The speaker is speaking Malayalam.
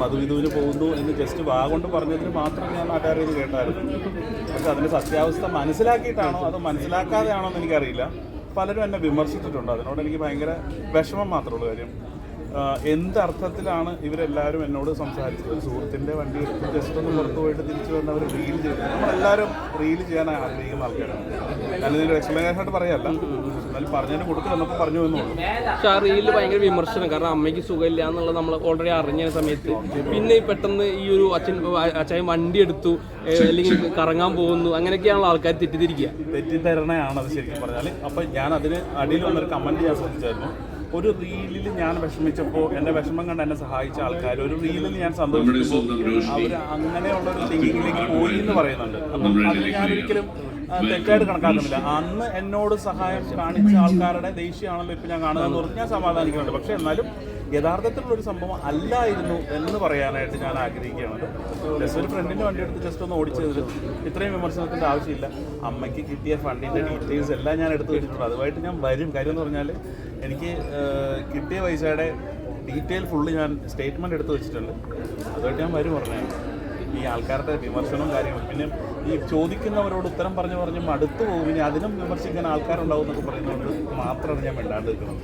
മധുവിധുവിന് പോകുന്നു എന്ന് ജസ്റ്റ് വാഗൊണ്ട് പറഞ്ഞതിന് മാത്രം ഞാൻ നാട്ടുകാരെ ഇത് കേട്ടായിരുന്നു. പക്ഷെ അതിൻ്റെ സത്യാവസ്ഥ മനസ്സിലാക്കിയിട്ടാണോ അതോ മനസ്സിലാക്കാതെയാണോ എന്ന് എനിക്കറിയില്ല. പലരും എന്നെ വിമർശിച്ചിട്ടുണ്ട്. അതിനോട് എനിക്ക് ഭയങ്കര വിഷമം മാത്രമേ ഉള്ളൂ. കാര്യം എന്തർത്ഥത്തിലാണ് ഇവരെല്ലാവരും എന്നോട് സംസാരിച്ചത്? ഒരു സുഹൃത്തിൻ്റെ വണ്ടി എടുത്ത് ജസ്റ്റ് ഒന്ന് പുറത്ത് പോയിട്ട് തിരിച്ചു വന്ന് അവർ റീൽ ചെയ്തു. നമ്മളെല്ലാവരും റീൽ ചെയ്യാൻ ആഗ്രഹിക്കുന്ന ആൾക്കാരാണ്. ഞാനിതിൻ്റെ എക്സ്പ്ലനേഷൻ ആയിട്ട് പറയാമല്ല, എന്നാലും പറഞ്ഞതിന് കൊടുത്ത് വന്നപ്പോൾ പറഞ്ഞു എന്നുള്ളൂ. പക്ഷെ ആ റീലിൽ ഭയങ്കര വിമർശനം, കാരണം അമ്മയ്ക്ക് സുഖമില്ല എന്നുള്ളത് നമ്മൾ ഓൾറെഡി അറിഞ്ഞ സമയത്ത് പിന്നെ പെട്ടെന്ന് ഈ ഒരു അച്ഛൻ വണ്ടി എടുത്തു അല്ലെങ്കിൽ കറങ്ങാൻ പോകുന്നു അങ്ങനെയൊക്കെയാണല്ലോ ആൾക്കാർ തെറ്റിദ്ധരണയാണ് അത് ശരിക്കും പറഞ്ഞാൽ. അപ്പം ഞാൻ അതിന് അടിയിൽ വന്നൊരു കമൻറ്റ് ഞാൻ ശ്രദ്ധിച്ചായിരുന്നു. ഒരു റീലിൽ ഞാൻ വിഷമിച്ചപ്പോൾ എൻ്റെ വിഷമം കണ്ട് എന്നെ സഹായിച്ച ആൾക്കാർ ഒരു റീലിൽ ഞാൻ സന്തോഷിച്ചപ്പോൾ അവർ അങ്ങനെയുള്ളൊരു തിങ്കിങ്ങിലേക്ക് പോയി എന്ന് പറയുന്നുണ്ട്. അപ്പം അതിന് ഞാനൊരിക്കലും തെറ്റായിട്ട് കണക്കാക്കുന്നില്ല. അന്ന് എന്നോട് സഹായം കാണിച്ച ആൾക്കാരുടെ ദേഷ്യമാണല്ലോ ഇപ്പോൾ ഞാൻ കാണുന്നതെന്ന് പറഞ്ഞ് ഞാൻ സമാധാനിക്കുന്നുണ്ട്. പക്ഷേ എന്നാലും യഥാർത്ഥത്തിലുള്ളൊരു സംഭവം അല്ലായിരുന്നു എന്ന് പറയാനായിട്ട് ഞാൻ ആഗ്രഹിക്കുകയാണ്. ജസ്റ്റ് ഒരു ഫ്രണ്ടിൻ്റെ വണ്ടി എടുത്ത് ജസ്റ്റ് ഒന്ന് ഓടിച്ചതിൽ ഇത്രയും വിമർശനത്തിൻ്റെ ആവശ്യമില്ല. അമ്മയ്ക്ക് കിട്ടിയ ഫണ്ടിൻ്റെ ഡീറ്റെയിൽസ് എല്ലാം ഞാൻ എടുത്തു വെച്ചിട്ടുണ്ട്. അതുമായിട്ട് ഞാൻ വരും. കാര്യം എന്ന് പറഞ്ഞാൽ എനിക്ക് കിട്ടിയ പൈസയുടെ ഡീറ്റെയിൽ ഫുള്ള് ഞാൻ സ്റ്റേറ്റ്മെൻറ്റ് എടുത്ത് വെച്ചിട്ടുണ്ട്. അതുമായിട്ട് ഞാൻ വരും പറഞ്ഞാൽ ഈ ആൾക്കാരുടെ വിമർശനവും കാര്യങ്ങളും. പിന്നെ ഈ ചോദിക്കുന്നവരോട് ഉത്തരം പറഞ്ഞ് മടുത്തു പോകും. ഇനി അതിനും വിമർശിക്കാൻ ആൾക്കാരുണ്ടാവും എന്നൊക്കെ പറയുന്നതുകൊണ്ട് മാത്രമാണ് ഞാൻ മിണ്ടാണ്ട് നിൽക്കുന്നത്.